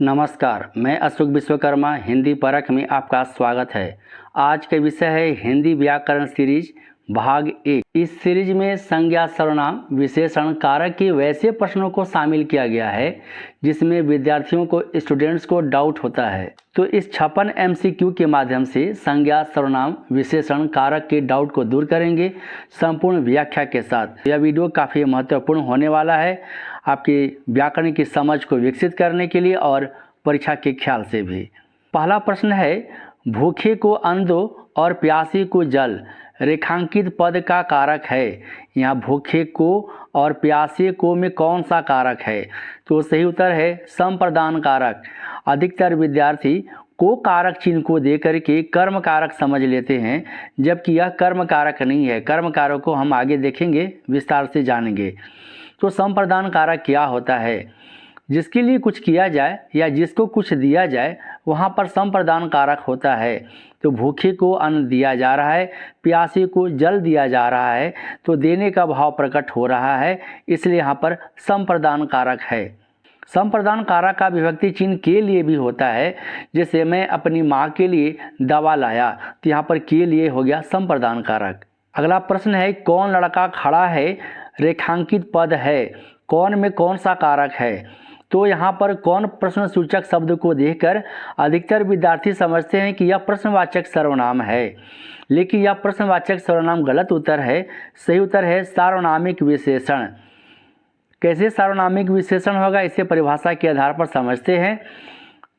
नमस्कार, मैं अशोक विश्वकर्मा हिंदी परख में आपका स्वागत है। आज का विषय है हिंदी व्याकरण सीरीज भाग 1। इस सीरीज में संज्ञा, सर्वनाम, विशेषण, कारक के वैसे प्रश्नों को शामिल किया गया है जिसमें विद्यार्थियों को, स्टूडेंट्स को डाउट होता है। तो इस 56 MCQ के माध्यम से संज्ञा, सर्वनाम, विशेषण, कारक के डाउट को दूर करेंगे संपूर्ण व्याख्या के साथ। यह वीडियो काफ़ी महत्वपूर्ण होने वाला है आपकी व्याकरण की समझ को विकसित करने के लिए और परीक्षा के ख्याल से भी। पहला प्रश्न है, भूखे को अन्न दो और प्यासी को जल रेखांकित पद का कारक है। यहाँ भूखे को और प्यासे को में कौन सा कारक है? तो सही उत्तर है संप्रदान कारक। अधिकतर विद्यार्थी को कारक चिन्ह को दे करके कर्म कारक समझ लेते हैं, जबकि यह कर्म कारक नहीं है। कर्म कारक को हम आगे देखेंगे, विस्तार से जानेंगे। तो संप्रदान कारक क्या होता है? जिसके लिए कुछ किया जाए या जिसको कुछ दिया जाए वहाँ पर संप्रदान कारक होता है। तो भूखे को अन्न दिया जा रहा है, प्यासे को जल दिया जा रहा है, तो देने का भाव प्रकट हो रहा है, इसलिए यहाँ पर संप्रदान कारक है। संप्रदान कारक का विभक्ति चिन्ह के लिए भी होता है। जैसे मैं अपनी माँ के लिए दवा लाया, तो यहाँ पर के लिए हो गया संप्रदान कारक। अगला प्रश्न है, कौन लड़का खड़ा है रेखांकित पद है, कौन में कौन सा कारक है? तो यहाँ पर कौन प्रश्न सूचक शब्द को देखकर अधिकतर विद्यार्थी समझते हैं कि यह प्रश्नवाचक सर्वनाम है, लेकिन यह प्रश्नवाचक सर्वनाम गलत उत्तर है। सही उत्तर है सार्वनामिक विशेषण। कैसे सार्वनामिक विशेषण होगा, इसे परिभाषा के आधार पर समझते हैं।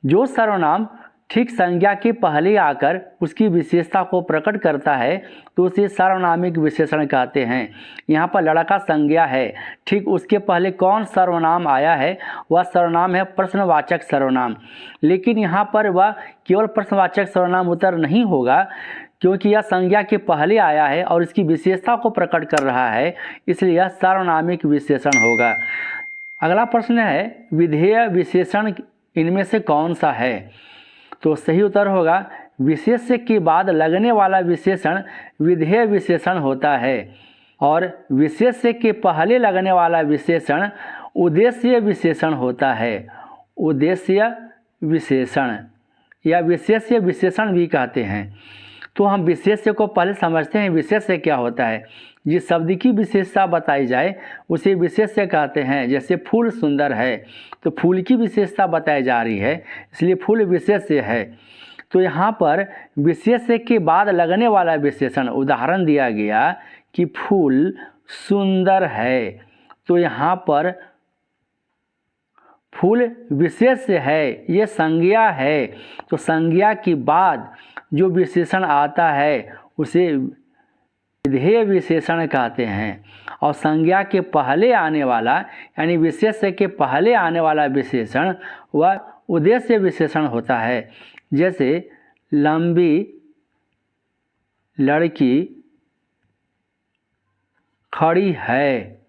जो सर्वनाम ठीक संज्ञा के पहले आकर उसकी विशेषता को प्रकट करता है तो उसे सार्वनामिक विशेषण कहते हैं। यहाँ पर लड़का संज्ञा है, ठीक उसके पहले कौन सर्वनाम आया है? वह सर्वनाम है प्रश्नवाचक सर्वनाम। लेकिन यहाँ पर वह केवल प्रश्नवाचक सर्वनाम उत्तर नहीं होगा, क्योंकि यह संज्ञा के पहले आया है और इसकी विशेषता को प्रकट कर रहा है, इसलिए यह सार्वनामिक विशेषण होगा। अगला प्रश्न है, विधेय विशेषण इनमें से कौन सा है? तो सही उत्तर होगा विशेष्य के बाद लगने वाला विशेषण विधेय विशेषण होता है, और विशेष्य के पहले लगने वाला विशेषण उद्देश्य विशेषण होता है। उद्देश्य विशेषण या विशेष्य विशेषण भी कहते हैं। तो हम विशेष्य को पहले समझते हैं, विशेष्य क्या होता है। जिस शब्द की विशेषता बताई जाए उसे विशेष्य कहते हैं। जैसे फूल सुंदर है, तो फूल की विशेषता बताई जा रही है, इसलिए फूल विशेष्य है। तो यहाँ पर विशेष्य के बाद लगने वाला विशेषण, उदाहरण दिया गया कि फूल सुंदर है, तो यहाँ पर फूल विशेष्य है, ये संज्ञा है। तो संज्ञा के बाद जो विशेषण आता है उसे विधेय विशेषण कहते हैं, और संज्ञा के पहले आने वाला यानी विशेष्य के पहले आने वाला विशेषण वह उद्देश्य विशेषण होता है। जैसे लंबी लड़की खड़ी है,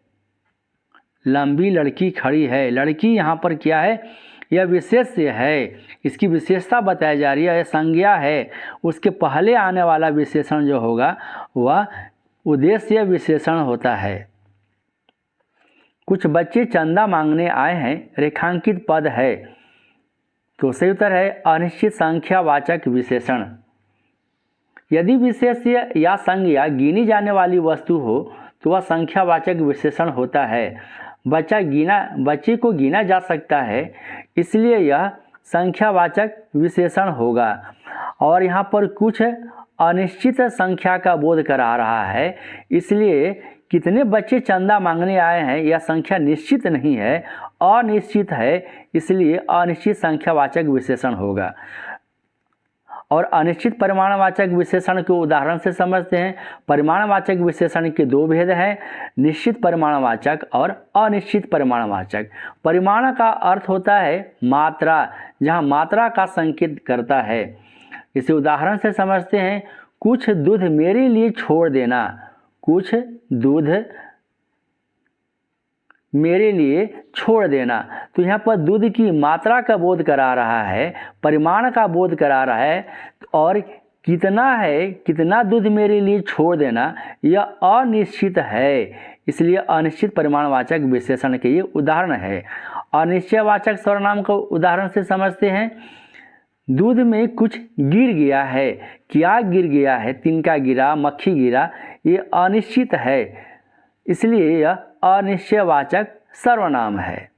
लंबी लड़की खड़ी है, लड़की यहाँ पर क्या है? यह विशेष्य है, इसकी विशेषता बताई जा रही है, यह संज्ञा है। उसके पहले आने वाला विशेषण जो होगा वह उद्देश्य विशेषण होता है। कुछ बच्चे चंदा मांगने आए हैं, रेखांकित पद है, तो सही उत्तर है अनिश्चित संख्यावाचक विशेषण। यदि विशेष्य या संज्ञा गिनी जाने वाली वस्तु हो तो वह संख्यावाचक विशेषण होता है। बच्चे को गिना जा सकता है, इसलिए यह संख्यावाचक विशेषण होगा। और यहाँ पर कुछ अनिश्चित संख्या का बोध करा रहा है, इसलिए कितने बच्चे चंदा मांगने आए हैं यह संख्या निश्चित नहीं है, अनिश्चित है, इसलिए अनिश्चित संख्यावाचक विशेषण होगा। और अनिश्चित परिमाणवाचक विशेषण के उदाहरण से समझते हैं। परिमाणवाचक विशेषण के दो भेद हैं, निश्चित परिमाणवाचक और अनिश्चित परिमाणवाचक। परिमाण का अर्थ होता है मात्रा, जहाँ मात्रा का संकेत करता है। इसे उदाहरण से समझते हैं, कुछ दूध मेरे लिए छोड़ देना, कुछ दूध मेरे लिए छोड़ देना। तो यहाँ पर दूध की मात्रा का बोध करा रहा है, परिमाण का बोध करा रहा है, और कितना है, कितना दूध मेरे लिए छोड़ देना, यह अनिश्चित है, इसलिए अनिश्चित परिमाणवाचक विशेषण के ये उदाहरण है। अनिश्चयवाचक सर्वनाम को उदाहरण से समझते हैं। दूध में कुछ गिर गया है। क्या गिर गया है? तिनका गिरा, मक्खी गिरा, ये अनिश्चित है, इसलिए यह अनिश्चयवाचक सर्वनाम है।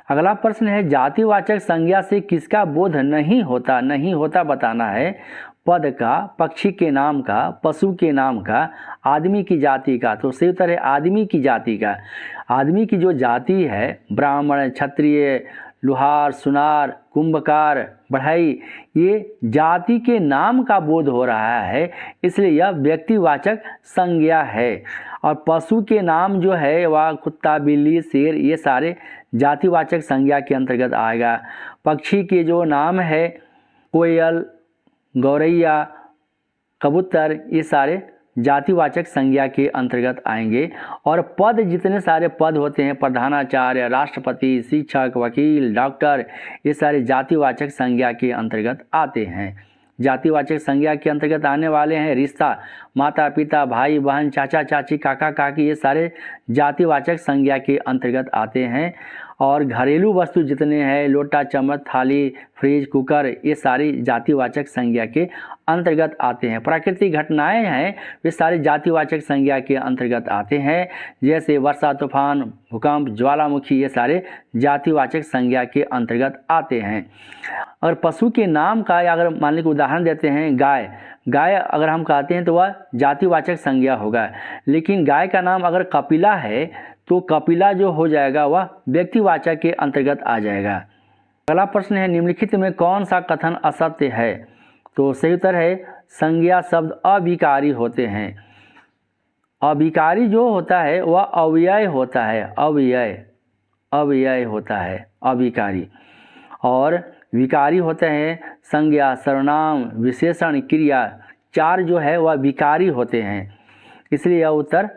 अगला प्रश्न है, जातिवाचक संज्ञा से किसका बोध नहीं होता? नहीं होता बताना है। पद का, पक्षी के नाम का, पशु के नाम का, आदमी की जाति का। तो सही उत्तर है आदमी की जाति का। आदमी की जो जाति है, ब्राह्मण, क्षत्रिय, लुहार, सुनार, कुंभकार, बढ़ई, ये जाति के नाम का बोध हो रहा है, इसलिए यह व्यक्तिवाचक संज्ञा है। और पशु के नाम जो है वह कुत्ता, बिल्ली, शेर, ये सारे जातिवाचक संज्ञा के अंतर्गत आएगा। पक्षी के जो नाम है कोयल, गौरैया, कबूतर, ये सारे जातिवाचक संज्ञा के अंतर्गत आएंगे। और पद, जितने सारे पद होते हैं, प्रधानाचार्य, राष्ट्रपति, शिक्षक, वकील, डॉक्टर, ये सारे जातिवाचक संज्ञा के अंतर्गत आते हैं। जातिवाचक संज्ञा के अंतर्गत आने वाले हैं रिश्ता, माता पिता, भाई बहन, चाचा चाची, काका काकी, ये सारे जातिवाचक संज्ञा के अंतर्गत आते हैं। और घरेलू वस्तु जितने हैं, लोटा, चम्मच, थाली, फ्रिज, कुकर, ये सारी जातिवाचक संज्ञा के अंतर्गत आते हैं। प्राकृतिक घटनाएं हैं, वे सारे जातिवाचक संज्ञा के अंतर्गत आते हैं, जैसे वर्षा, तूफान, भूकंप, ज्वालामुखी, ये सारे जातिवाचक संज्ञा के अंतर्गत आते हैं। और पशु के नाम का अगर मान लीजिए उदाहरण देते हैं, गाय, गाय अगर हम कहते हैं तो वह जातिवाचक संज्ञा होगा। लेकिन गाय का नाम अगर कपिला है तो कपिला जो हो जाएगा वह व्यक्तिवाचक के अंतर्गत आ जाएगा। अगला प्रश्न है, निम्नलिखित में कौन सा कथन असत्य है? तो सही उत्तर है संज्ञा शब्द अविकारी होते हैं। अविकारी जो होता है वह अव्यय होता है, अव्यय होता है अविकारी। और विकारी होते हैं संज्ञा, सर्वनाम, विशेषण, क्रिया, चार जो है वह विकारी होते हैं, इसलिए यह उत्तर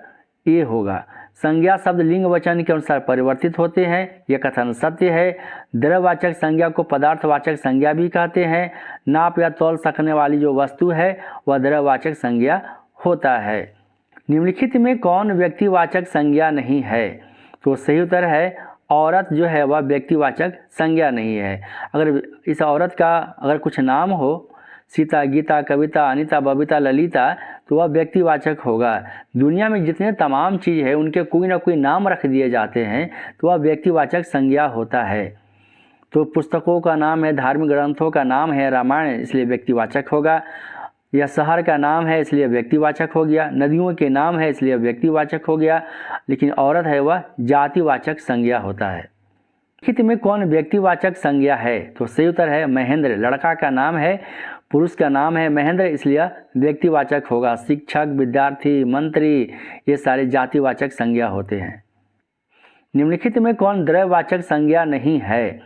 ए होगा। संज्ञा शब्द लिंग वचन के अनुसार परिवर्तित होते हैं, यह कथन सत्य है। द्रव्यवाचक संज्ञा को पदार्थवाचक संज्ञा भी कहते हैं। नाप या तौल सकने वाली जो वस्तु है वह द्रव्यवाचक संज्ञा होता है। निम्नलिखित में कौन व्यक्तिवाचक संज्ञा नहीं है? तो सही उत्तर है औरत जो है वह व्यक्तिवाचक संज्ञा नहीं है। अगर इस औरत का अगर कुछ नाम हो, सीता, गीता, कविता, अनीता, बबीता, ललिता, तो वह व्यक्तिवाचक होगा। दुनिया में जितने तमाम चीज़ है उनके कोई ना कोई नाम रख दिए जाते हैं तो वह व्यक्तिवाचक संज्ञा होता है। तो पुस्तकों का नाम है, धार्मिक ग्रंथों का नाम है रामायण, इसलिए व्यक्तिवाचक होगा। यह शहर का नाम है इसलिए व्यक्तिवाचक हो गया। नदियों के नाम है इसलिए व्यक्तिवाचक हो गया। लेकिन औरत है वह जातिवाचक संज्ञा होता है। निम्नलिखित में कौन व्यक्तिवाचक संज्ञा है? तो सही उत्तर है महेंद्र। लड़का का नाम है, पुरुष का नाम है महेंद्र, इसलिए व्यक्तिवाचक होगा। शिक्षक, विद्यार्थी, मंत्री, ये सारे जातिवाचक संज्ञा होते हैं। निम्नलिखित में कौन द्रव्यवाचक संज्ञा नहीं है?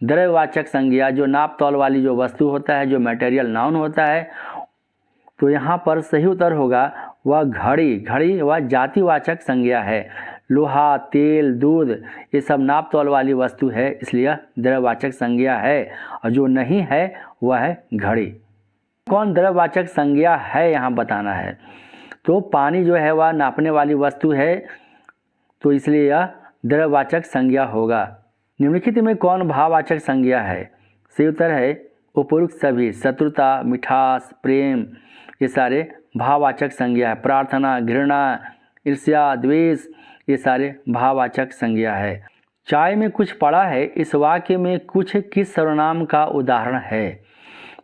द्रव्यवाचक संज्ञा जो नाप तौल वाली जो वस्तु होता है, जो मटेरियल नाउन होता है, तो यहाँ पर सही उत्तर होगा वह घड़ी। घड़ी वह जातिवाचक संज्ञा है। लोहा, तेल, दूध, ये सब नाप तौल वाली वस्तु है, इसलिए द्रव्यवाचक संज्ञा है। और जो नहीं है वह है घड़ी। कौन द्रव्यवाचक संज्ञा है यहाँ बताना है। तो पानी जो है वह नापने वाली वस्तु है, तो इसलिए यह द्रव्यवाचक संज्ञा होगा। निम्नलिखित में कौन भाववाचक संज्ञा है? सही उत्तर है उपयुक्त सभी। शत्रुता, मिठास, प्रेम, ये सारे भाववाचक संज्ञा है। प्रार्थना, घृणा, ईर्ष्या, द्वेष, ये सारे भाववाचक संज्ञा है। चाय में कुछ पड़ा है, इस वाक्य में कुछ किस सर्वनाम का उदाहरण है?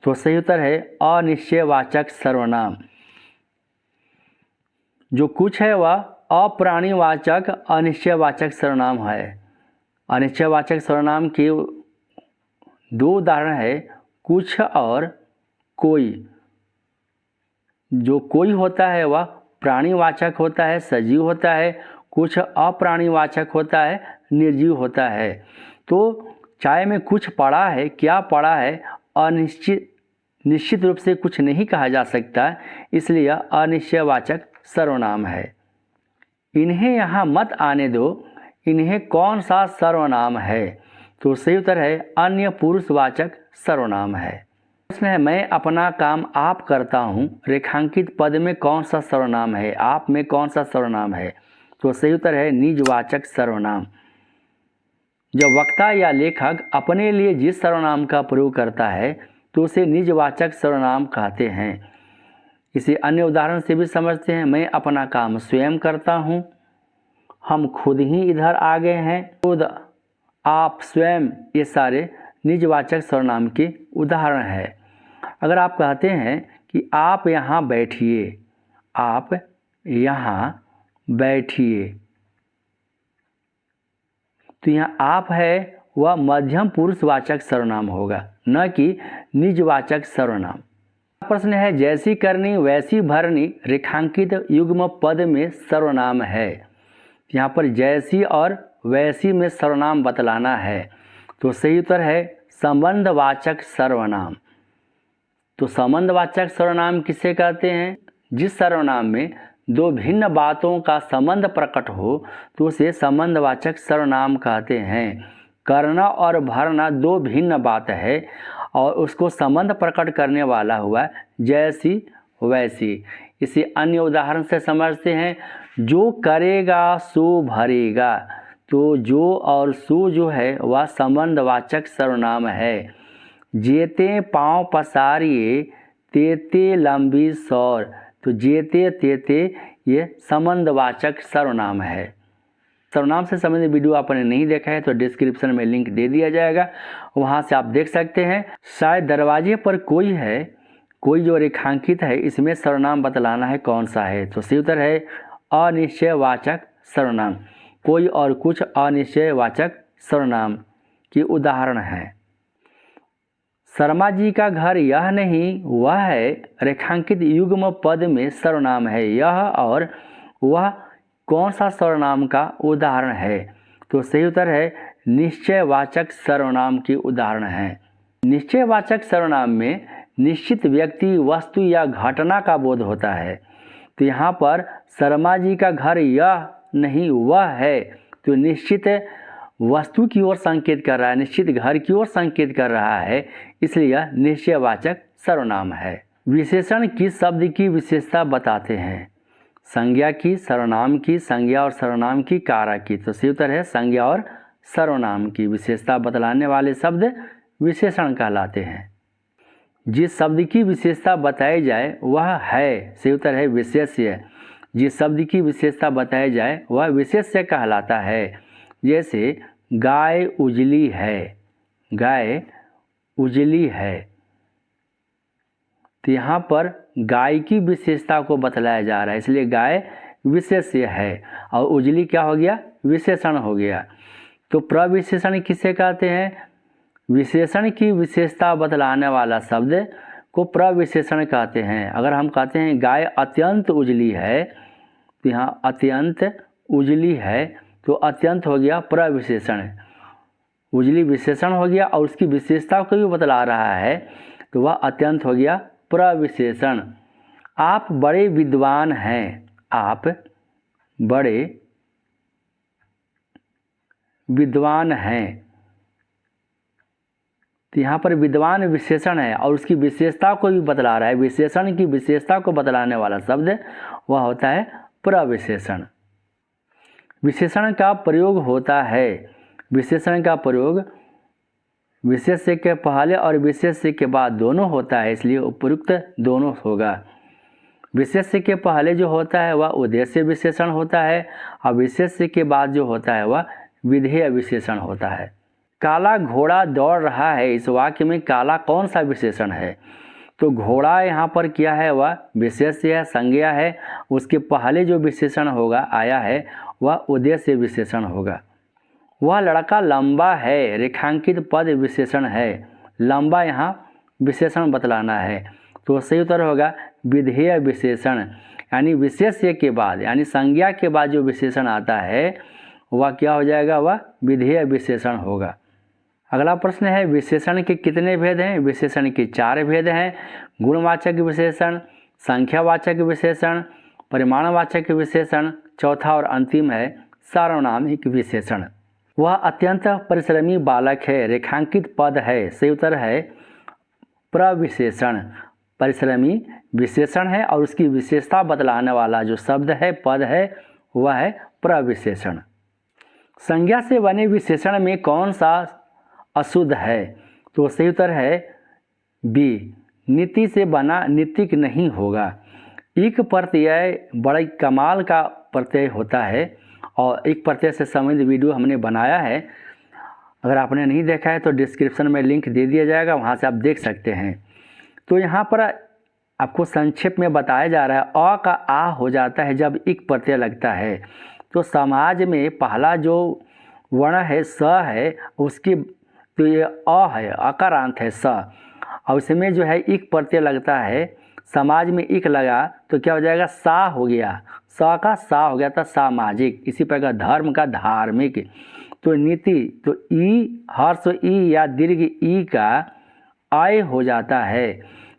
तो सही उत्तर है अनिश्चयवाचक सर्वनाम। जो कुछ है वह अप्राणीवाचक अनिश्चयवाचक सर्वनाम है। अनिश्चयवाचक सर्वनाम के दो उदाहरण है, कुछ और कोई। जो कोई होता है वह प्राणीवाचक होता है, सजीव होता है। कुछ अप्राणीवाचक होता है, निर्जीव होता है। तो चाय में कुछ पड़ा है, क्या पड़ा है, निश्चित रूप से कुछ नहीं कहा जा सकता, इसलिए यह अनिश्चयवाचक सर्वनाम है। इन्हें यहाँ मत आने दो, इन्हें कौन सा सर्वनाम है? तो सही उत्तर है अन्य पुरुषवाचक सर्वनाम है। प्रश्न है मैं अपना काम आप करता हूँ, रेखांकित पद में कौन सा सर्वनाम है? आप में कौन सा सर्वनाम है? तो सही उत्तर है निजवाचक सर्वनाम। जब वक्ता या लेखक अपने लिए जिस सर्वनाम का प्रयोग करता है तो उसे निजवाचक सर्वनाम कहते हैं। इसे अन्य उदाहरण से भी समझते हैं। मैं अपना काम स्वयं करता हूँ, हम खुद ही इधर आ गए हैं, खुद, आप, स्वयं, ये सारे निजवाचक सर्वनाम के उदाहरण हैं। अगर आप कहते हैं कि आप यहाँ बैठिए, आप यहाँ बैठिए, तो यहाँ आप है वह मध्यम पुरुषवाचक सर्वनाम होगा, न कि निजवाचक सर्वनाम। प्रश्न है जैसी करनी वैसी भरनी रेखांकित युग्म पद में सर्वनाम है। यहाँ पर जैसी और वैसी में सर्वनाम बतलाना है, तो सही उत्तर है संबंधवाचक सर्वनाम। तो संबंधवाचक सर्वनाम किसे कहते हैं? जिस सर्वनाम में दो भिन्न बातों का संबंध प्रकट हो तो उसे संबंधवाचक सर्वनाम कहते हैं। करना और भरना दो भिन्न बात है और उसको संबंध प्रकट करने वाला हुआ जैसी वैसी। इसे अन्य उदाहरण से समझते हैं। जो करेगा सो भरेगा, तो जो और सो जो है वह संबंधवाचक सर्वनाम है। जेते पाँव पसारिए तेते लंबी सौर, तो जेते तेते ये संबंधवाचक सर्वनाम है। सर्वनाम से संबंधित वीडियो आपने नहीं देखा है तो डिस्क्रिप्शन में लिंक दे दिया जाएगा, वहाँ से आप देख सकते हैं। शायद दरवाजे पर कोई है, कोई जो रेखांकित है इसमें सर्वनाम बतलाना है कौन सा है, तो सही उत्तर है अनिश्चयवाचक सर्वनाम। कोई और कुछ अनिश्चयवाचक सर्वनाम की उदाहरण है। शर्मा जी का घर यह नहीं वह है रेखांकित युग्म पद में सर्वनाम है। यह और वह कौन सा सर्वनाम का उदाहरण है? तो सही उत्तर है निश्चयवाचक सर्वनाम की उदाहरण है। निश्चयवाचक सर्वनाम में निश्चित व्यक्ति, वस्तु या घटना का बोध होता है। तो यहाँ पर शर्मा जी का घर यह नहीं वह है, तो निश्चित वस्तु की ओर संकेत कर रहा है, निश्चित घर की ओर संकेत कर रहा है, इसलिए यह निश्चयवाचक सर्वनाम है। विशेषण किस शब्द की विशेषता बताते हैं? संज्ञा की, सर्वनाम की, संज्ञा और सर्वनाम की, कारक की। तो सही उत्तर है संज्ञा और सर्वनाम की विशेषता बतलाने वाले शब्द विशेषण कहलाते हैं। जिस शब्द की विशेषता बताई जाए वह है, सही उत्तर है विशेष्य। जिस शब्द की विशेषता बताई जाए वह विशेष्य कहलाता है। जैसे गाय उजली है, गाय उजली है, तो यहाँ पर गाय की विशेषता को बतलाया जा रहा है, इसलिए गाय विशेष्य है और उजली क्या हो गया? विशेषण हो गया। तो प्रविशेषण किसे कहते हैं? विशेषण की विशेषता बतलाने वाला शब्द को प्रविशेषण कहते हैं। अगर हम कहते हैं गाय अत्यंत उजली है, तो यहाँ अत्यंत उजली है, तो अत्यंत हो गया प्रविशेषण, उजली विशेषण हो गया और उसकी विशेषता को भी बतला रहा है, तो वह अत्यंत हो गया प्रविशेषण। आप बड़े विद्वान हैं, आप बड़े विद्वान हैं, तो यहाँ पर विद्वान विशेषण है और उसकी विशेषता को भी बतला रहा है। विशेषण की विशेषता को बतलाने वाला शब्द वह होता है प्रविशेषण। विशेषण का प्रयोग होता है, विशेषण का प्रयोग विशेष्य के पहले और विशेष्य के बाद दोनों होता है, इसलिए उपयुक्त दोनों होगा। विशेष्य के पहले जो होता है वह उद्देश्य विशेषण होता है और विशेष्य के बाद जो होता है वह विधेय विशेषण होता है। काला घोड़ा दौड़ रहा है, इस वाक्य में काला कौन सा विशेषण है? तो घोड़ा यहाँ पर क्या है? वह विशेष्य है, संज्ञा है, उसके पहले जो विशेषण होगा आया है वह उद्देश्य विशेषण होगा। वह लड़का लंबा है, रेखांकित पद विशेषण है, लंबा यहाँ विशेषण बतलाना है, तो सही उत्तर होगा विधेय विशेषण। यानी विशेष्य के बाद यानी संज्ञा के बाद जो विशेषण आता है वह क्या हो जाएगा? वह विधेय विशेषण होगा। अगला प्रश्न है विशेषण के कितने भेद हैं? विशेषण के 4 भेद हैं। गुणवाचक विशेषण, संख्यावाचक विशेषण, परिमाणवाचक विशेषण, चौथा और अंतिम है सार्वनामिक विशेषण। वह अत्यंत परिश्रमी बालक है, रेखांकित पद है, सही उत्तर है प्रविशेषण परिश्रमी विशेषण है और उसकी विशेषता बतलाने वाला जो शब्द है, पद है, वह है प्रविशेषण। संज्ञा से बने विशेषण में कौन सा अशुद्ध है? तो सही उत्तर है बी, नीति से बना नीतिक नहीं होगा। इक प्रत्यय बड़े कमाल का प्रत्यय होता है और एक प्रत्यय से संबंधित वीडियो हमने बनाया है। अगर आपने नहीं देखा है तो डिस्क्रिप्शन में लिंक दे दिया जाएगा, वहाँ से आप देख सकते हैं। तो यहाँ पर आपको संक्षेप में बताया जा रहा है अ का आ हो जाता है जब इक प्रत्यय लगता है। तो समाज में पहला जो वर्ण है स है, उसकी तो ये अ है, अकारांत है स, और उसमें जो है इक प्रत्यय लगता है, समाज में इक लगा तो क्या हो जाएगा? सा हो गया, स का सा हो गया था सामाजिक। इसी प्रकार धर्म का धार्मिक। तो नीति तो ई हर्ष ई या दीर्घ ई का आय हो जाता है।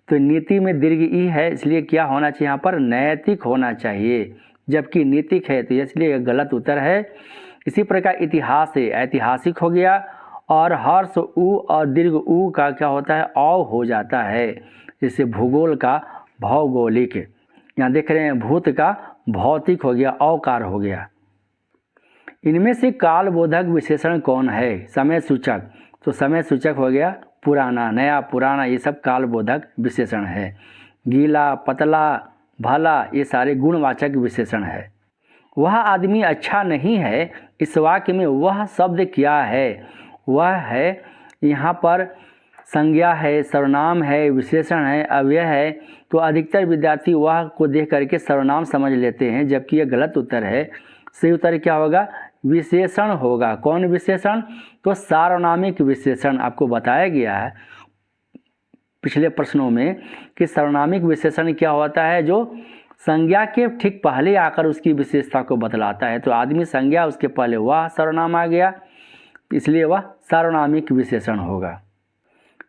तो नीति में दीर्घ ई है, इसलिए क्या होना चाहिए यहाँ पर? नैतिक होना चाहिए, जबकि नीतिक है, तो इसलिए गलत उत्तर है। इसी प्रकार इतिहास है, ऐतिहासिक हो गया, और हर्ष ऊ और दीर्घ ऊ का क्या होता है? औ हो जाता है। जैसे भूगोल का भौगोलिक, यहाँ देख रहे हैं भूत का भौतिक हो गया, औकार हो गया। इनमें से कालबोधक विशेषण कौन है? समय सूचक, तो समय सूचक हो गया पुराना, नया, पुराना, ये सब कालबोधक विशेषण है। गीला, पतला, भला, ये सारे गुणवाचक विशेषण है। वह आदमी अच्छा नहीं है, इस वाक्य में वह शब्द क्या है? वह है यहाँ पर संज्ञा है, सर्वनाम है, विशेषण है, अव्यय है। तो अधिकतर विद्यार्थी वह को देख करके सर्वनाम समझ लेते हैं, जबकि यह गलत उत्तर है। सही उत्तर क्या होगा? विशेषण होगा। कौन विशेषण? तो सार्वनामिक विशेषण। आपको बताया गया है पिछले प्रश्नों में कि सार्वनामिक विशेषण क्या होता है? जो संज्ञा के ठीक पहले आकर उसकी विशेषता को बतलाता है। तो आदमी संज्ञा, उसके पहले वह सर्वनाम आ गया, इसलिए वह सार्वनामिक विशेषण होगा।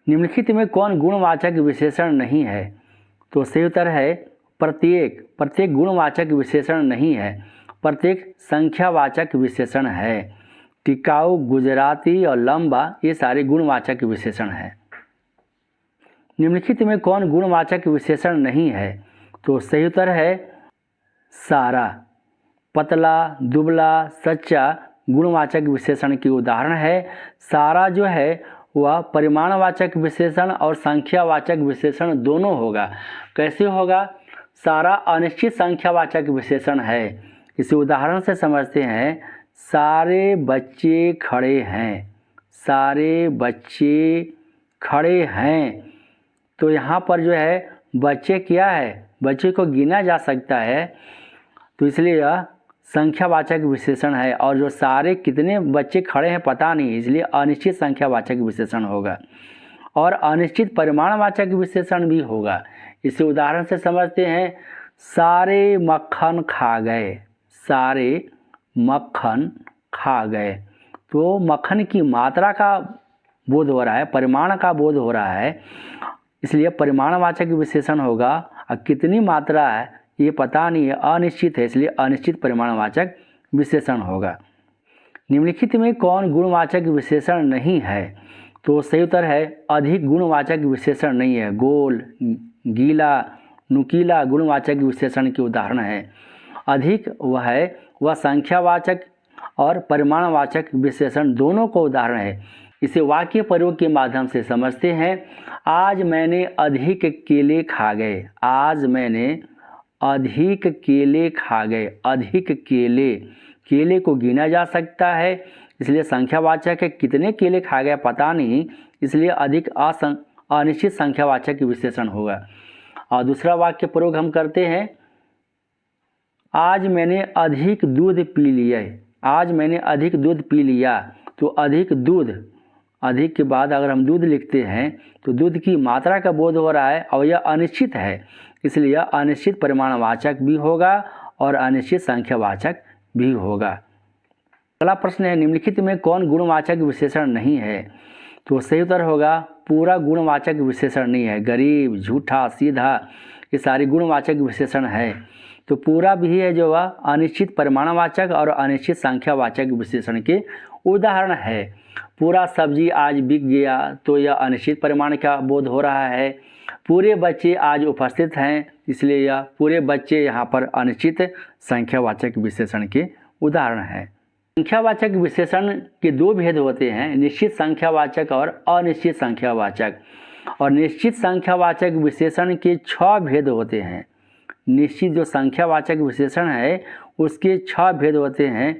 निम्नलिखित में कौन गुणवाचक विशेषण नहीं है? तो सही उत्तर है प्रत्येक। प्रत्येक गुणवाचक विशेषण नहीं है, प्रत्येक संख्यावाचक विशेषण है। टिकाऊ, गुजराती और लंबा, ये सारे गुणवाचक विशेषण हैं। निम्नलिखित में कौन गुणवाचक विशेषण नहीं है? तो सही उत्तर है सारा। पतला, दुबला, सच्चा गुणवाचक विशेषण की उदाहरण है। सारा जो है वह परिमाणवाचक विशेषण और संख्यावाचक विशेषण दोनों होगा। कैसे होगा? सारा अनिश्चित संख्यावाचक विशेषण है। इसी उदाहरण से समझते हैं। सारे बच्चे खड़े हैं, सारे बच्चे खड़े हैं। तो यहाँ पर जो है बच्चे क्या है? बच्चे को गिना जा सकता है, तो इसलिए यह संख्यावाचक विशेषण है। और जो सारे कितने बच्चे खड़े हैं पता नहीं, इसलिए अनिश्चित संख्यावाचक विशेषण होगा। और अनिश्चित परिमाणवाचक विशेषण भी होगा। इसे उदाहरण से समझते हैं। सारे मक्खन खा गए, सारे मक्खन खा गए। तो मक्खन की मात्रा का बोध हो रहा है, परिमाण का बोध हो रहा है, इसलिए परिमाणवाचक विशेषण होगा। और कितनी मात्रा है ये पता नहीं है, अनिश्चित है, इसलिए अनिश्चित परिमाणवाचक विशेषण होगा। निम्नलिखित में कौन गुणवाचक विशेषण नहीं है? तो सही उत्तर है अधिक गुणवाचक विशेषण नहीं है। गोल, गीला, नुकीला गुणवाचक विशेषण के उदाहरण है। अधिक वह संख्यावाचक और परिमाणवाचक विशेषण दोनों को उदाहरण है। इसे वाक्य प्रयोग के माध्यम से समझते हैं। आज मैंने अधिक केले खा गए, आज मैंने अधिक केले खा गए। अधिक केले, केले को गिना जा सकता है, इसलिए संख्यावाचक है। कितने केले खा गए पता नहीं, इसलिए अधिक अनिश्चित संख्यावाचक विशेषण होगा। और दूसरा वाक्य प्रयोग हम करते हैं। आज मैंने अधिक दूध पी लिया, आज मैंने अधिक दूध पी लिया। तो अधिक दूध, अधिक के बाद अगर हम दूध लिखते हैं तो दूध की मात्रा का बोध हो रहा है और यह अनिश्चित है, इसलिए अनिश्चित परिमाणवाचक भी होगा और अनिश्चित संख्यावाचक भी होगा। अगला प्रश्न है निम्नलिखित में कौन गुणवाचक विशेषण नहीं है? तो सही उत्तर होगा पूरा गुणवाचक विशेषण नहीं है। गरीब, झूठा, सीधा, ये सारे गुणवाचक विशेषण है। तो पूरा भी है जो वह अनिश्चित परिमाणवाचक और अनिश्चित संख्यावाचक विशेषण के उदाहरण है पूरा सब्जी आज बिक गया, तो यह अनिश्चित परिमाण का बोध हो रहा है। पूरे बच्चे आज उपस्थित हैं, इसलिए यह पूरे बच्चे यहाँ पर अनिश्चित संख्यावाचक विशेषण के उदाहरण हैं। संख्यावाचक विशेषण के दो भेद होते हैं, निश्चित संख्यावाचक और अनिश्चित संख्यावाचक। और निश्चित संख्यावाचक विशेषण के 6 भेद होते हैं। निश्चित जो संख्यावाचक विशेषण है उसके 6 भेद होते हैं।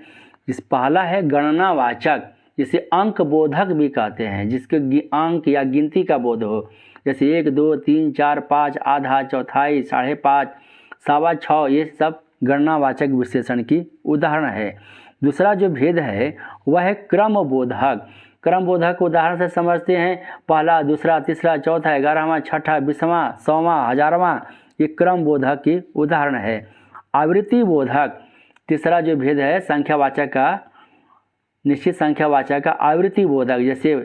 जिस पहला है गणनावाचक, जिसे अंक बोधक भी कहते हैं, जिसके अंक या गिनती का बोध हो, जैसे 1, 2, 3, 4, 5, आधा, चौथाई, 5.5, 6.25, ये सब गणनावाचक विशेषण की उदाहरण है। दूसरा जो भेद है वह है क्रम बोधक। क्रम बोधक उदाहरण से समझते हैं, पहला, दूसरा, तीसरा, चौथा, 11वां, छठा, 20वां, 100वां, 1000वां, ये क्रम बोधक की उदाहरण है। आवृत्ति बोधक तीसरा जो भेद है संख्यावाचक का, निश्चित संख्यावाचक का आवृत्ति बोधक, जैसे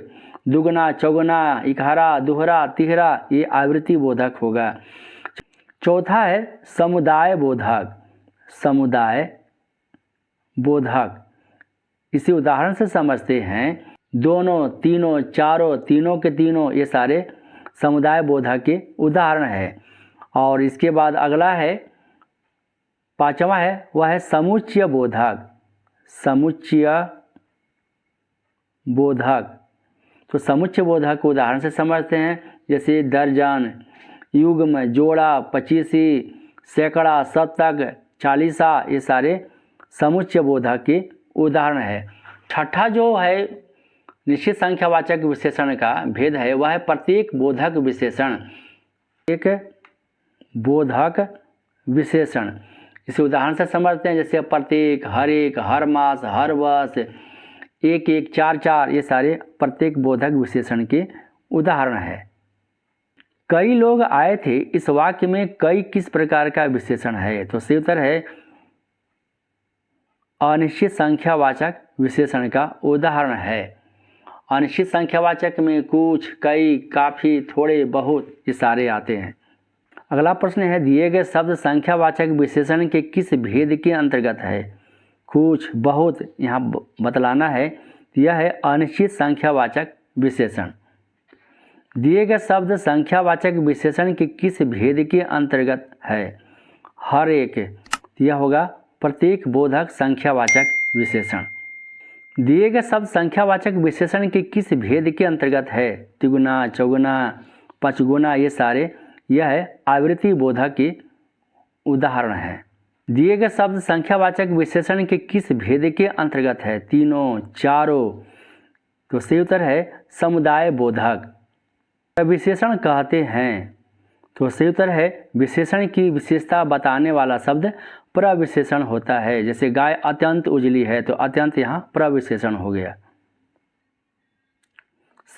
दुगुना, चौगुना, इकहरा, दुहरा, तिहरा, ये आवृत्ति बोधक होगा। चौथा है समुदाय बोधक। समुदाय बोधक इसी उदाहरण से समझते हैं, दोनों, तीनों, चारों, तीनों के तीनों, ये सारे समुदाय बोधक के उदाहरण है। और इसके बाद अगला है 5वां है, वह है समुच्चय बोधक। समुच्चय बोधक, तो समुच्चय बोधक को उदाहरण से समझते हैं, जैसे दर्जन, युग्म, जोड़ा, पचीसी, सैकड़ा, शतक, चालीसा, ये सारे समुच्चय बोधक के उदाहरण है। छठा जो है निश्चित संख्यावाचक विशेषण का भेद है वह है प्रत्येक बोधक विशेषण। एक बोधक विशेषण इसे उदाहरण से समझते हैं, जैसे प्रत्येक, हर एक, हर मास, हर वर्ष, 1, 1, 4, 4, ये सारे प्रत्येक बोधक विशेषण के उदाहरण है। कई लोग आए थे, इस वाक्य में कई किस प्रकार का विशेषण है? तो सही उत्तर है अनिश्चित संख्यावाचक विशेषण का उदाहरण है। अनिश्चित संख्यावाचक में कुछ, कई, काफ़ी, थोड़े, बहुत, ये सारे आते हैं। अगला प्रश्न है, दिए गए शब्द संख्यावाचक विशेषण के किस भेद के अंतर्गत है? कुछ, बहुत, यहाँ बतलाना है। यह है अनिश्चित संख्यावाचक विशेषण। दिए गए शब्द संख्यावाचक विशेषण के किस भेद के अंतर्गत है? हर एक, यह होगा प्रत्येक बोधक संख्यावाचक विशेषण। दिए गए शब्द संख्यावाचक विशेषण के किस भेद के अंतर्गत है? तिगुना, चौगुना, पचगुना, ये सारे, यह है आवृत्ति बोधक के उदाहरण है। दिए गए शब्द संख्यावाचक विशेषण के किस भेद के अंतर्गत है? तीनों, चारों, तो सही उत्तर है समुदाय बोधक। विशेषण कहते हैं, तो सही उत्तर है विशेषण की विशेषता बताने वाला शब्द प्रविशेषण होता है। जैसे गाय अत्यंत उजली है, तो अत्यंत यहाँ प्रविशेषण हो गया।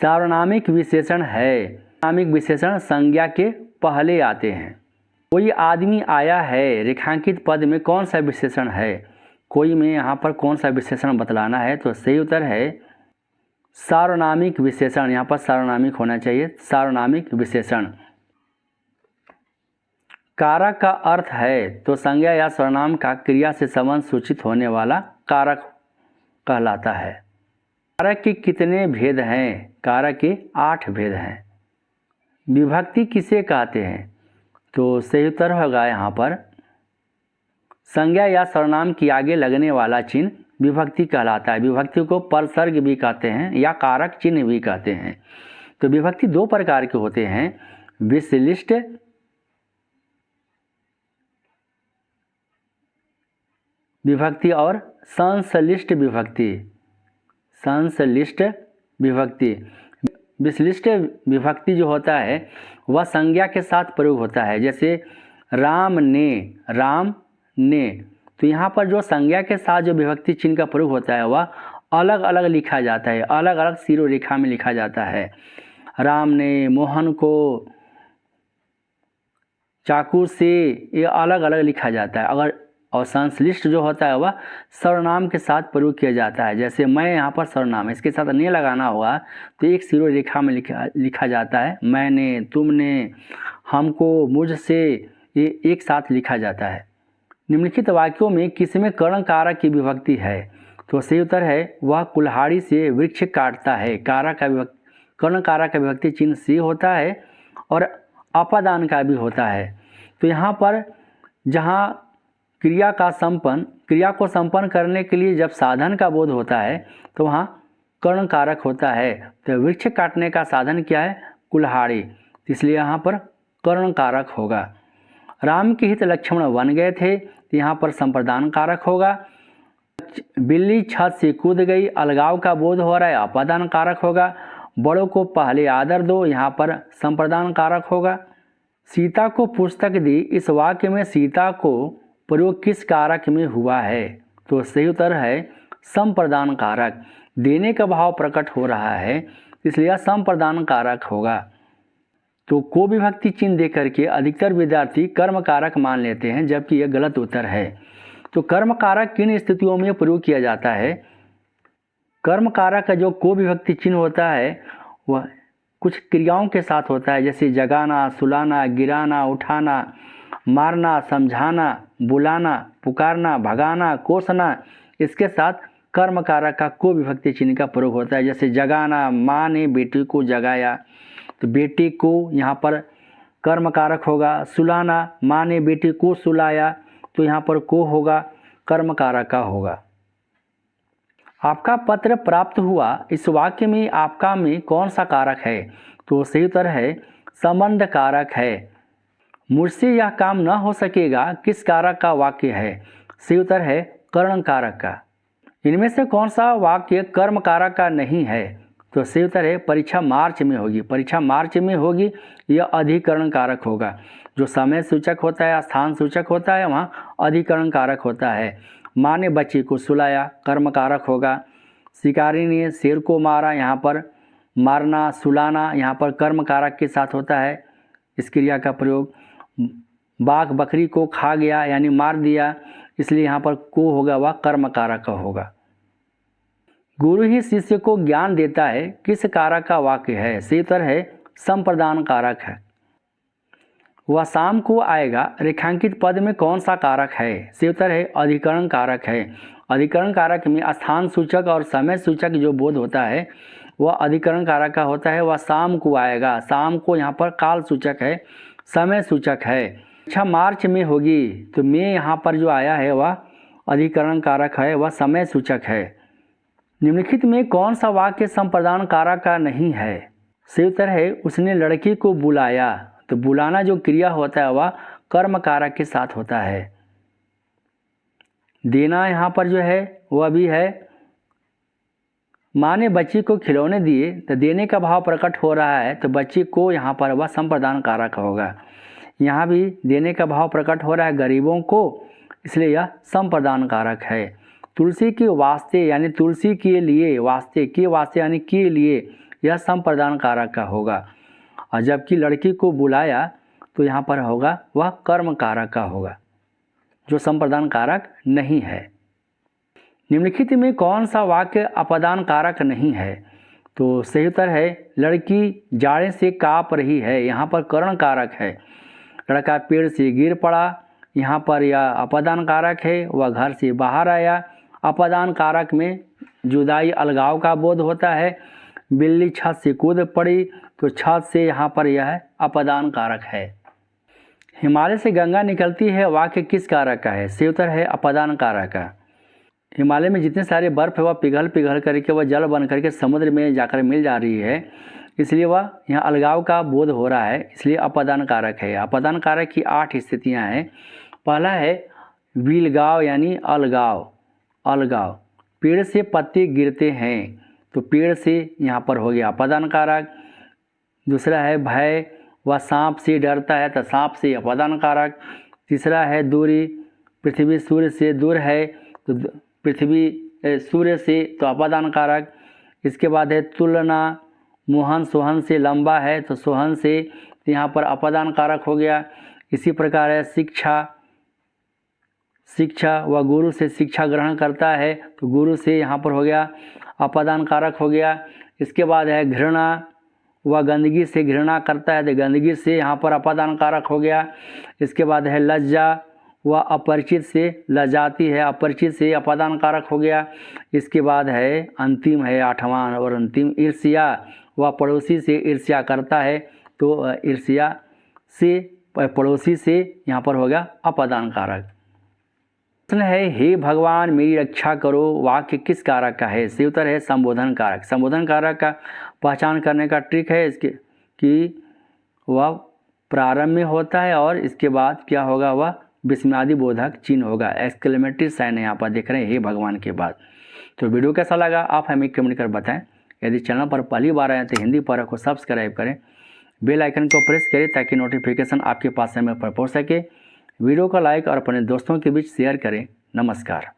सार्वनामिक विशेषण है। सार्वनामिक विशेषण संज्ञा के पहले आते हैं। कोई आदमी आया है, रेखांकित पद में कौन सा विशेषण है? कोई में यहाँ पर कौन सा विशेषण बतलाना है? तो सही उत्तर है सार्वनामिक विशेषण। यहाँ पर सार्वनामिक होना चाहिए, सार्वनामिक विशेषण। कारक का अर्थ है, तो संज्ञा या सर्वनाम का क्रिया से संबंध सूचित होने वाला कारक कहलाता है। कारक के कितने भेद हैं? कारक के 8 भेद हैं। विभक्ति किसे कहते हैं? तो सही उत्तर होगा यहाँ पर संज्ञा या सर्वनाम के आगे लगने वाला चिन्ह विभक्ति कहलाता है। विभक्ति को परसर्ग भी कहते हैं या कारक चिन्ह भी कहते हैं। तो विभक्ति 2 प्रकार के होते हैं, विश्लिष्ट विभक्ति और संश्लिष्ट विभक्ति। संश्लिष्ट विभक्ति, विश्लिष्ट विभक्ति जो होता है वह संज्ञा के साथ प्रयोग होता है। जैसे राम ने, राम ने, तो यहाँ पर जो संज्ञा के साथ जो विभक्ति चिन्ह का प्रयोग होता है वह अलग अलग लिखा जाता है, अलग अलग शिरोरेखा में लिखा जाता है। राम ने मोहन को चाकू से, ये अलग अलग लिखा जाता है। अगर और संश्लिष्ट जो होता है वह सर्वनाम के साथ प्रयोग किया जाता है। जैसे मैं, यहाँ पर सर्वनाम है, इसके साथ ने लगाना होगा तो एक शिरोरेखा में लिखा जाता है। मैंने, तुमने, हमको, मुझसे, ये एक साथ लिखा जाता है। निम्नलिखित वाक्यों में किसमें कर्ण कारक की विभक्ति है? तो सही उत्तर है वह कुल्हाड़ी से वृक्ष काटता है। कारक का कर्ण कारक का विभक्ति चिन्ह से होता है और अपादान का भी होता है। तो यहाँ पर जहाँ क्रिया को संपन्न करने के लिए जब साधन का बोध होता है तो वहाँ कर्ण कारक होता है। तो वृक्ष काटने का साधन क्या है? कुल्हाड़ी, इसलिए यहाँ पर कर्ण कारक होगा। राम के हित लक्ष्मण वन गए थे, तो यहाँ पर संप्रदान कारक होगा। बिल्ली छत से कूद गई, अलगाव का बोध हो रहा है, अपादान कारक होगा। बड़ों को पहले आदर दो, यहाँ पर संप्रदान कारक होगा। सीता को पुस्तक दी, इस वाक्य में सीता को प्रयोग किस कारक में हुआ है? तो सही उत्तर है संप्रदान कारक। देने का भाव प्रकट हो रहा है, इसलिए संप्रदान कारक होगा। तो को विभक्ति चिन्ह दे करके अधिकतर विद्यार्थी कर्म कारक मान लेते हैं, जबकि यह गलत उत्तर है। तो कर्म कारक किन स्थितियों में प्रयोग किया जाता है? कर्म कारक का जो को विभक्ति चिन्ह होता है वह कुछ क्रियाओं के साथ होता है, जैसे जगाना, सुलाना, गिराना, उठाना, मारना, समझाना, बुलाना, पुकारना, भगाना, कोसना, इसके साथ कर्म कारक का को विभक्ति चिन्ह का प्रयोग होता है। जैसे जगाना, माँ ने बेटी को जगाया, तो बेटी को यहाँ पर कर्म कारक होगा। सुलाना, माँ ने बेटी को सुलाया, तो यहाँ पर को होगा, कर्म कारक का होगा। आपका पत्र प्राप्त हुआ, इस वाक्य में आपका में कौन सा कारक है? तो सही उत्तर है संबंध कारक है। मुझसे यह काम न हो सकेगा किस कारक का वाक्य है? सही उत्तर है कर्ण कारक का। इनमें से कौन सा वाक्य कर्म कारक का नहीं है? तो सही उत्तर है परीक्षा मार्च में होगी। परीक्षा मार्च में होगी, यह अधिकरण कारक होगा। जो समय सूचक होता है, स्थान सूचक होता है, वहाँ अधिकरण कारक होता है। माँ ने बच्ची को सुलाया, कर्म कारक होगा। शिकारी ने शेर को मारा, यहाँ पर मारना, सुलाना यहाँ पर कर्म कारक के साथ होता है इस क्रिया का प्रयोग। बाघ बकरी को खा गया यानी मार दिया, इसलिए यहाँ पर को होगा, वह कर्म कारक का होगा। गुरु ही शिष्य को ज्ञान देता है, किस कारक का वाक्य है? सही उत्तर है संप्रदान कारक है। वह शाम को आएगा, रेखांकित पद में कौन सा कारक है? सही उत्तर है अधिकरण कारक है। अधिकरण कारक में स्थान सूचक और समय सूचक जो बोध होता है वह अधिकरण कारक का होता है। वह शाम को आएगा, शाम को यहाँ पर काल सूचक है, समय सूचक है। अच्छा मार्च में होगी, तो में यहाँ पर जो आया है वह अधिकरण कारक है, वह समय सूचक है। निम्नलिखित में कौन सा वाक्य संप्रदान कारक का नहीं है? सही उत्तर है उसने लड़की को बुलाया। तो बुलाना जो क्रिया होता है वह कर्म कारक के साथ होता है। देना यहाँ पर जो है वह भी है। माँ ने बच्ची को खिलौने दिए, तो देने का भाव प्रकट हो रहा है, तो बच्ची को यहाँ पर वह संप्रदान कारक होगा। यहाँ भी देने का भाव प्रकट हो रहा है गरीबों को, इसलिए यह संप्रदान कारक है। तुलसी के वास्ते यानी तुलसी के लिए, वास्ते के वास्ते यानी के लिए, यह संप्रदान कारक का होगा। और जबकि लड़की को बुलाया तो यहाँ पर होगा वह कर्म कारक का होगा, जो संप्रदान कारक नहीं है। निम्नलिखित में कौन सा वाक्य अपादान कारक नहीं है? तो सही उत्तर है लड़की जाड़े से काँप रही है, यहाँ पर कर्ण कारक है। लड़का पेड़ से गिर पड़ा, यहाँ पर यह अपादान कारक है। वह घर से बाहर आया, अपादान कारक में जुदाई अलगाव का बोध होता है। बिल्ली छत से कूद पड़ी, तो छत से यहाँ पर यह अपादान कारक है। हिमालय से गंगा निकलती है, वाक्य किस कारक का है? सही उत्तर है अपादान कारक का। हिमालय में जितने सारे बर्फ़ है वह पिघल करके वह जल बन करके समुद्र में जाकर मिल जा रही है, इसलिए वह यहाँ अलगाव का बोध हो रहा है, इसलिए अपादान कारक है। अपादान कारक की 8 स्थितियाँ हैं। पहला है विलगाव यानी अलगाव। अलगाव, पेड़ से पत्ते गिरते हैं, तो पेड़ से यहाँ पर हो गया अपादान कारक। दूसरा है भय, वह सांप से डरता है, तो सांप से अपादान कारक। तीसरा है दूरी, पृथ्वी सूर्य से दूर है, तो पृथ्वी सूर्य से, तो अपादान कारक। इसके बाद है तुलना, मोहन सोहन से लंबा है, तो सोहन से, तो यहाँ पर अपादान कारक हो गया। इसी प्रकार है शिक्षा, शिक्षा वह गुरु से शिक्षा ग्रहण करता है, तो गुरु से यहाँ पर हो गया अपादान कारक हो गया। इसके बाद है घृणा, वह गंदगी से घृणा करता है, तो गंदगी से यहाँ पर अपादान कारक हो गया। इसके बाद है लज्जा, वह अपरिचित से लजाती है, अपरिचित से अपादान कारक हो गया। इसके बाद है अंतिम है 8वां और अंतिम ईर्ष्या, वह पड़ोसी से ईर्ष्या करता है, तो ईर्ष्या से पड़ोसी से यहाँ पर होगा अपादान कारक। प्रश्न है हे भगवान मेरी रक्षा करो, वाक्य किस कारक का है? सही उत्तर है संबोधन कारक। संबोधन कारक का पहचान करने का ट्रिक है इसके कि वह प्रारंभ में होता है और इसके बाद क्या होगा, वह विस्मयादि बोधक चिन्ह होगा, एक्सक्लेमेटरी साइन है यहाँ पर देख रहे हैं हे भगवान के बाद। तो वीडियो कैसा लगा आप हमें कमेंट कर बताएं। यदि चैनल पर पहली बार आए तो हिंदी परख को सब्सक्राइब करें, बेल आइकन को प्रेस करें ताकि नोटिफिकेशन आपके पास समय पर पहुँच सके। वीडियो को लाइक और अपने दोस्तों के बीच शेयर करें। नमस्कार।